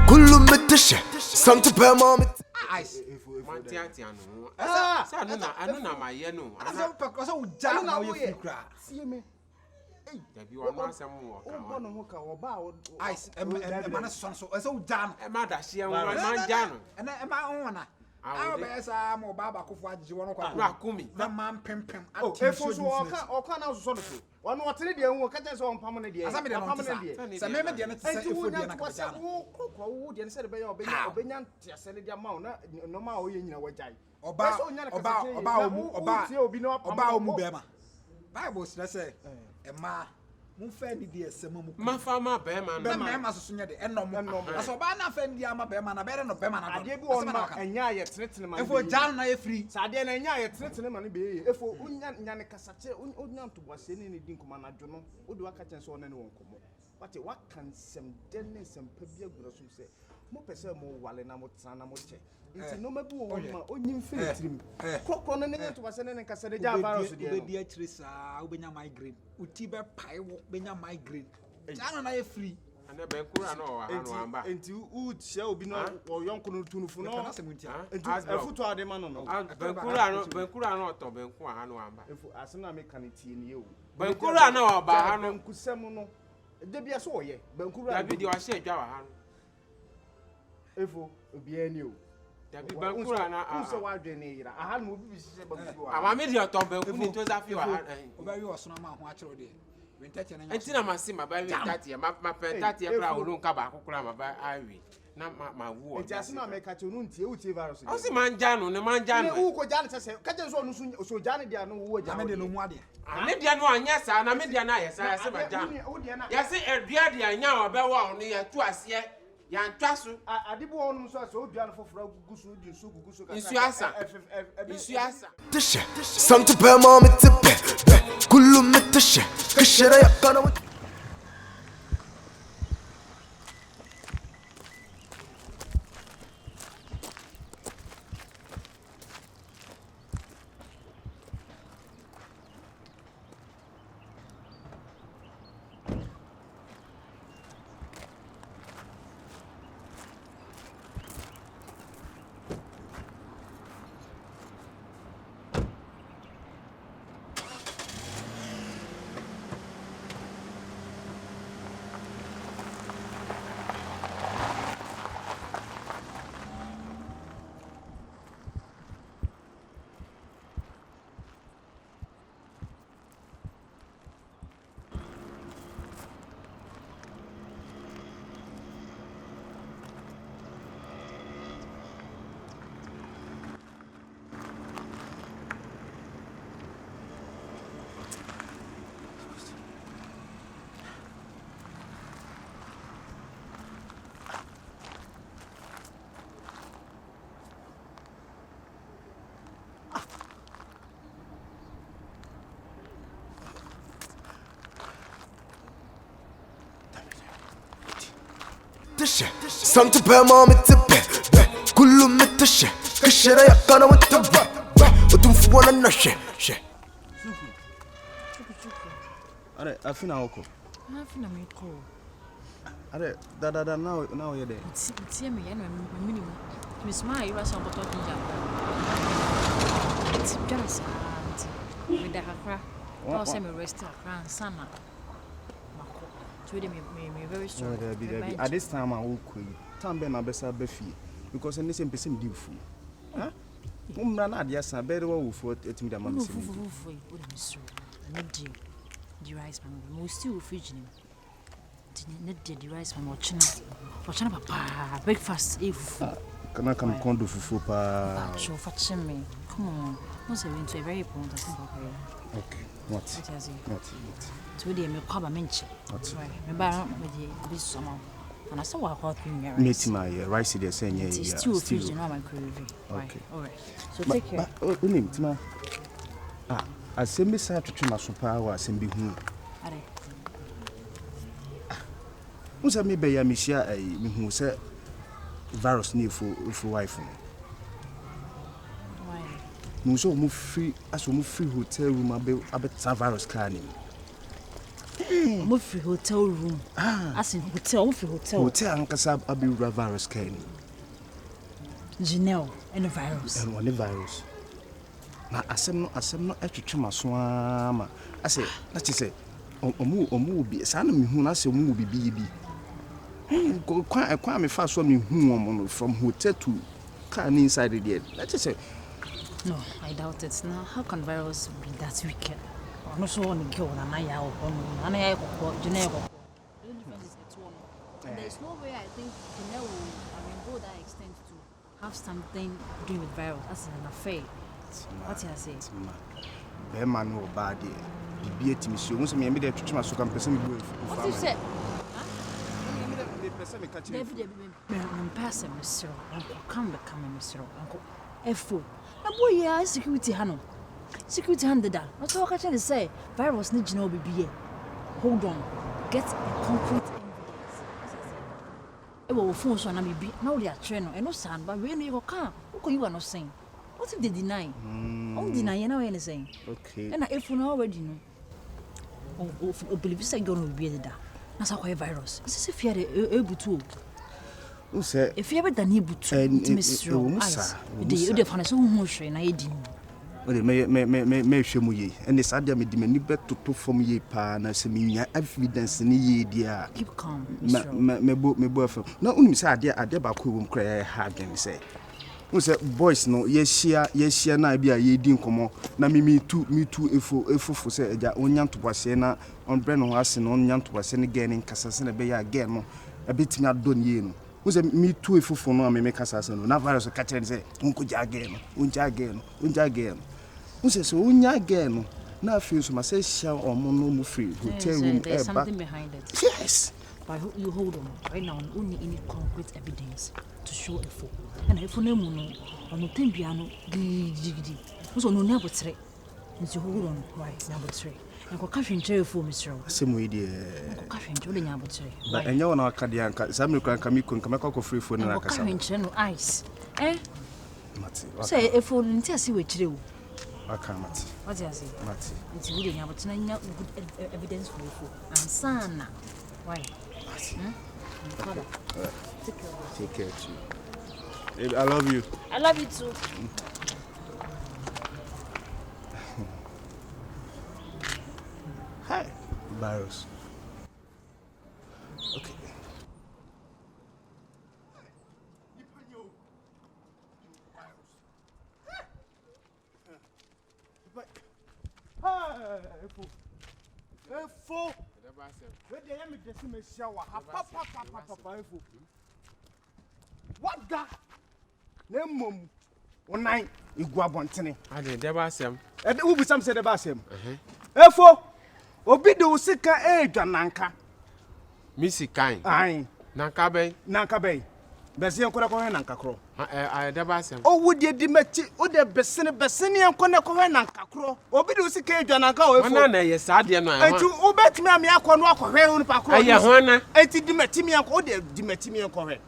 كل متشة سنت بمامت ice Mantiano. I don't know my yeno. I don't jam now you cry. See me. you are not some more. Ice and man son so jam. A mother, she and my Jano. And my own. Our best are more baba for Juan Rakumi. The man pim. Oh, if you or can also sort of one more 3 days won't catch us on permanent day. So maybe the next wood and said by your Benyan, said the amount, no more in your way. About Mubema. Bible says, Emma. Mufendi die semu mu ma fama be man be man masoso de ennom aso ba na fendi ama be man na be no be man na ade bi won ma enya ye tenetene man efo jan na ye free sa ade na enya ye tenetene man be ye efo unya nyane kasache unya ntobose ne ne din kuma na dwono odi waka chen so ne won komo wate wakan sem den ne sem pa bi agura so se mo pese mo wale na mo tsana na mo che nti no mabu wo ma onyim filtrim kokko no ne ntobose ne kasa de ja virus de di akire sa obenya migraine uti be pai wo benya migraine jan na ye free ana be kura no wa hanu amba enti u tia obi no wo yonko no tunufu no enti afuto ade ma no be kura no to be nku hanu amba efu asena me kaniti ni ye o be kura na wa ba hanu nkusem no de bia so oye be kura da bi di wa she adwa wa hanu efu obi ani o da bi be kura na a so wa dwe ne yira aha no obi bi sise be kura ama me di to be ku ni to za fi wa hanu obawi osona ma ho akero de enti na masima ba wi tatie ma pentatie kra wo nka ba kokora ma ba awi na ma wo enti asema me ka che no ntie u tie virus o si manja no ne manja no u ko jane sese ka je so no so jane dia no wo jane de no mu ade me dia no anya sa na me dia na ya sa ya se ba jane ya se edua dia nya o be wa no ya tu ase ya ntwa so adibo wonu so so odua no foforo gugusu di so gugusu ka isu asa تشة سنت بمامت كل متشة كشرة يقنا تشة سنت بمامت كل متشة كشرة يقنا وتبع وتنفو ولا نشة are afina oko afina me ko are da now ye there tie me ya no minimum me smile you rush on bottle ginger it's just me da kakra o se me rest akra sana mako to dey me very strong be at this time I will quit time be na besa be fie because any same person dey fu huh umra na dia san be wo wu fu etimi da mama simi fu me di the rice man we still fridge ni need the rice man ochina papa breakfast if kana kam kondo fufu pa show for me come on what's a very important thing okay what to dey me kwaba menche me ba me dey be somehow and I saw what hot thing here meet my rice there say yeah still fridge no my craving okay all right so take care unim tima asembe sa twetwe maso pa wa asembe hu are musa me be ya mehia me hu se virus ni fu wife why muso mu free hotel room abe virus ka ni mo free hotel room. As in hotel, mo free hotel. Hotel ankasa abi virus kain. Janelle and the virus. And one virus. Na asem no atwetwe maso ama. Ase, na che say omu bi sa na mehu na se omu bi bi. Kwa me fa so mehu omo from hotel to car inside there. Na che say no, I doubt it. Now, how can virus be that wicked? I'm not sure on the girl and I have Janelle. There's no way I think Janelle will go that extent to have something doing with virus as an affair. What you say? Be man no bad there. Be etimi so. Won se me dey twetwe so kan pese me go. What you say? Me pese me ka chire. Me person Mr. Uncle come Mr. Uncle. Efo. Na boy ya security ha no. Security handed that. Not so catch and say virus need Janelle be. Hold on. Get a concrete evidence. E wo phone so na me bi. Na we are train no. E no sound but we no you can. Who you are not saying? What if they deny? Deny now anything. Okay. And if you know already know. Oh, believe say going to be there. That's how virus. This is fear able to. Who say? If you ever done able to Mr. Ice. The furnace who shine I did. Me hwemu ye. And this idea me di mani beto to from ye pa na se me nya evidence ni ye dia. Keep calm. Me bo afem. Na unim say ade ba ko wom kra ha adwen say. Who say boys no ye share na bia ye di nkomo na me too efo say eja onya ntobase na on bre no ase no onya ntobase ne ge ne nkasa se na be ya ge no e betimi adon ye no who say me too efo no me kasa se no na virus ka kire say unko ja ge no unja ge no who say so onya ge no na afi so ma say share omo no mu free hotel room there's something behind it. Yes. But you hold on. Right now, only any concrete evidence to show a fool. And if you know, on the tempiano, giddy. So no never three. Mr. Hold on, right, number three. And go cash in jail for Mr. Same way, dear. Cash in jail, number three. But and you know, Kadianka, some can come free for no ice. Eh? Matty. Say, if you didn't see what you do. I can't, Matty. What do you say? Matty. It's really now, but now good evidence for you. And son, why? Take care too. I love you. I love you too. Hi, Barros. Okay. Efo. Where the am just me shower. Papa efo. What da? Nemom. Onan igu abontene. Ade deba asem. E de wo bisam se deba asem. Efo. Obi de usika edwananka. Misi kan. Ai. Nanka ben. Nanka ben. Bese enko ko he nanka kro. Deba asem. O wo de mati o de besene enko na ko he nanka kro. Obi de usika edwananka o efo. Wana na ye saade no Enti o betimi am yakọ no akọhwe hu pa kro. Aye hwana. Enti di matimi enko o de di matimi enko hwe.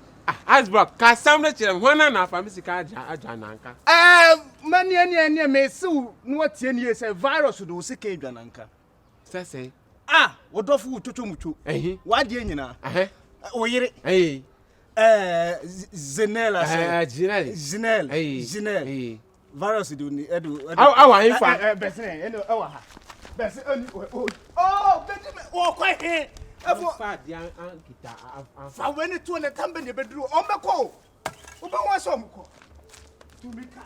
Asbrock ka sam na kire hwana na fa misi ka aja nanka. Mani me siw no atie ne say virus do usika edwananka. Sese. Wodofu tutu mutu. Wade nyina. Oyire. Zenela say. Zinel. Virus do ni edu. Awa infa. Bese eno awa ha. Bese oni oh, betime wo kwa he. Efo fa dia ankita fa weni to ne tambe ne bedru ombeko. Obe won so omko. Tumika.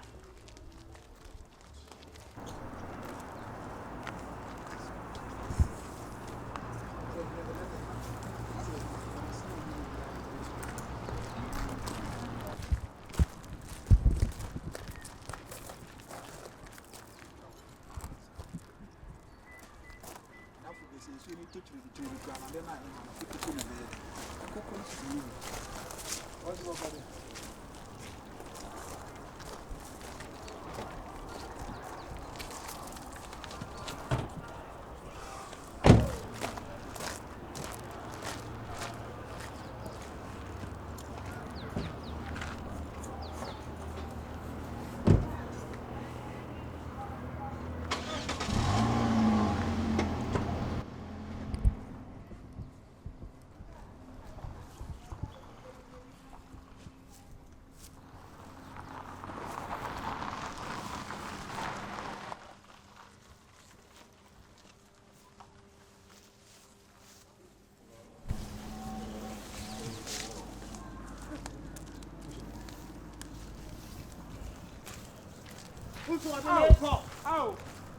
so ɔde ne kɔ. Aw.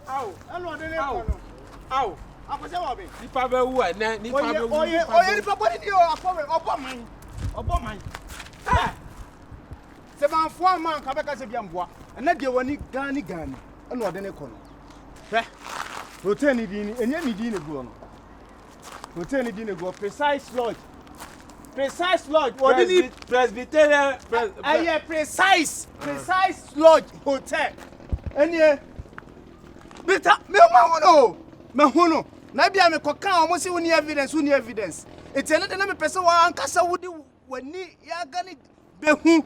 Aw. Ɛna ɔde ne kɔ no. Aw. Akɔsɛ wɔ bi. Nipa bɛ wu ɛnɛ. Nipa bɛ wu. Oye nipa bɔdi di o akɔwe ɔbɔ man. Ɔbɔ man. Sɛ ban fo man ka bɛ ka se bi amboa. Ɛna de wani gani. Ɛna ɔde ne kɔ no. Hwɛ. Hotel ni di ni enye ni di ne gu no. Hotel ni di ne gu Precise Lodge. Precise Lodge. Ɔde ni Presbyterian. Precise Lodge Hotel. Ɛnie. Bita me ma hono. Na bia me koka o mo se woni evidence. Etiene de na me pese wa ankasa wodi wani ya gani behu.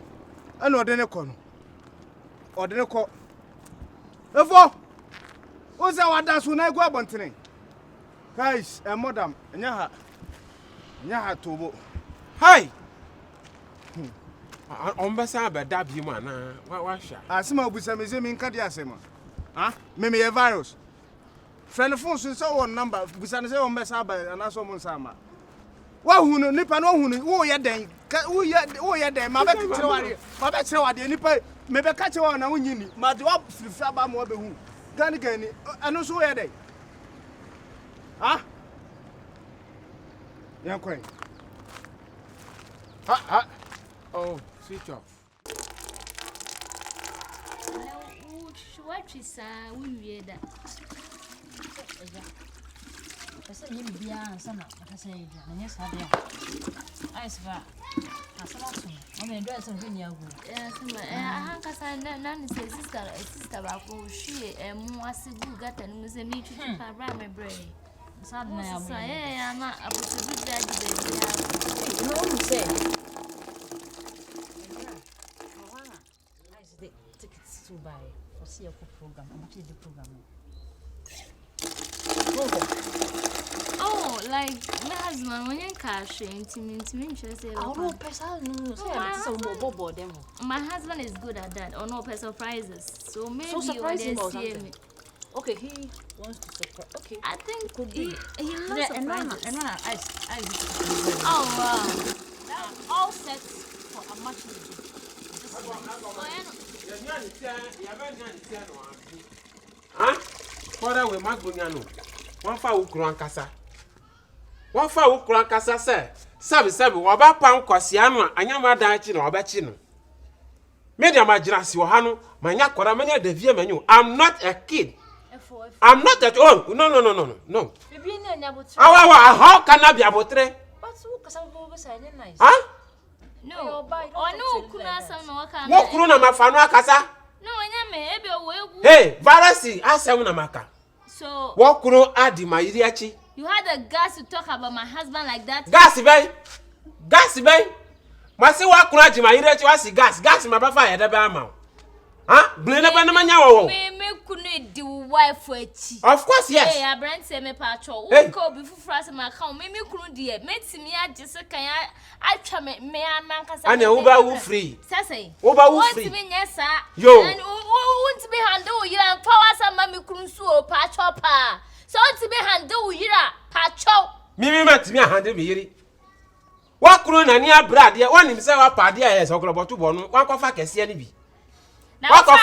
Ana ode ne kɔ no. Ode ne kɔ. Efo. O se wa da so na egu abontene. Guys, madam, nya ha tobo. Hi. On besa ba da bi mu ana wa hwa. Asema obusa me se me nka de asema. Me ye virus. Friend phone so say one number busa ne say on besa ba ana so mo nsama. Wa hunu nipa no hunu wo ye den wo ye den ma be kire wade nipa me be ka kire wa na wonyini ma de wa frifra ba mo be hu gani anu so wo ye den yan kwen Oh, switch off. What is we that? I said, you be a son. I say, and yes, I do. I swear. I said, I'm going to dress on Vineyard. Yes, I can't none say sister, she and more got and was a meet to around my brain. Suddenly, I'm not a good daddy. No, say. Tickets to buy for see a program. I'm actually the program. Oh, like my husband when you cash into me interest. Oh, person, my husband is good at that. Or no surprises. So maybe so surprising you see me. Okay, he wants to surprise. Okay, I think could be. He loves surprises. And I oh wow. All set for a match. Father we magbonyano. Wọ́n fa ukuru ankasa. Wọ́n fa ukuru ankasa sabi wo ba pa nkwasi anu anyama dan chi na obachi no. Me dia magina si wo ha no, manya kwara manya devie manyu. I'm not a kid. I'm not at all. No. Bibi ni anyabotre. How can I be abotre? But who kasa bo say nice. Huh? No. Oh no, kuna some no waka. Wo kuru na mafanu akasa? No, anyame ebe wo egu. Hey, varasi asem na maka. So Wo kuru adi mayiri achi. You had the guts to talk about my husband like that? Gas bay. Masi wa kuru adi mayiri achi wasi gas mabafa ya debe ama. Blende ba na manya wo. Me kunu di wife echi. Of course, yes. Hey, Abrant say me pacho. Wo ko bi fufura se ma kan me kunu di e. Metimi agese kan atwa me amankasa. Ana wo ba wo free. Sase. Wo ba wo free. Won't be nyesa. Yo. And won't be handle yira power sama me kunu su o pacho pa. So won't be handle yira pacho. Mimi matimi handle me yiri. Wa kuru na ni abra de wonim se wa pa de e so krobotu bo no. Wa kofa kese ani bi. What of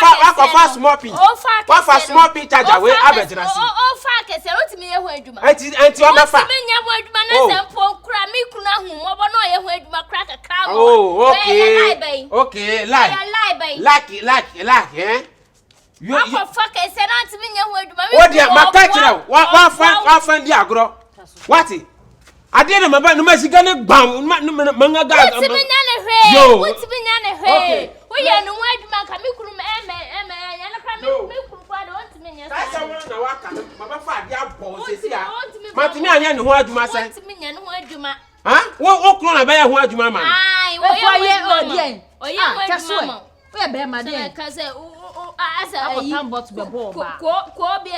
small pin? What for small pin charger we abejina si? Oh fa kese rotimi ye ho adwuma. Enti o mefa. Me nya ho adwuma na sempo kura mi kuna hu mo bo no ye ho adwuma kura kakra mo. Oh, okay. Like, eh? You fa kese na ntimi nya ho adwuma. What dia maka kire wa fan di agro. What? Ade na maba no masika ne gbam manga ga. Ntimi nya ne hwe. Ntimi nya ne hwe. We ye no ho adwuma ka mi kunu ya na kra mi kunu kwa de ntimi nya. Ka na waka maba fa ade abo sesi a. Matimi anya ne ho adwuma sai. Ntimi nya ne ho adwuma. Wo kunu na ba ya ho adwuma man. Ai, wo ye odien. Oye mo adwuma. We be ma den. Ka say asa yi. Tambot be bo ba. Ko bi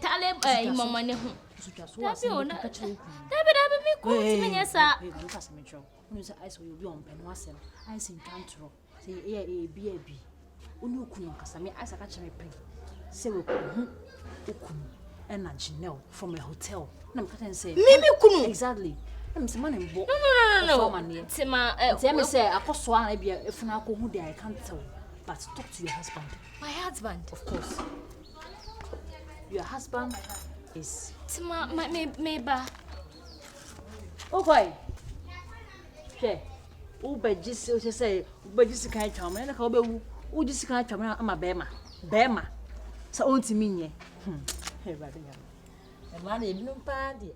tale imomane ho. Dabi me ko ntimi nya sa. When you say ice will be on penwasem, ice in cantro. Say, be. Unu kunu kasame ice a catch me pay. Say, we ukunu and a Janelle from a hotel. Nam can say, Mimi kunu. Exactly. I'm some money. No. Tima, say, I cost one, I be a funako who I can't tell. But talk to your husband. My husband. Of course. Your husband is... My ba. Okay. She. She say, Ubejisi can't tell me. And I call you, Ujisi can't tell me. I'm a bema. Bema. So, on to me. Hey, Rabbi. And one evening party.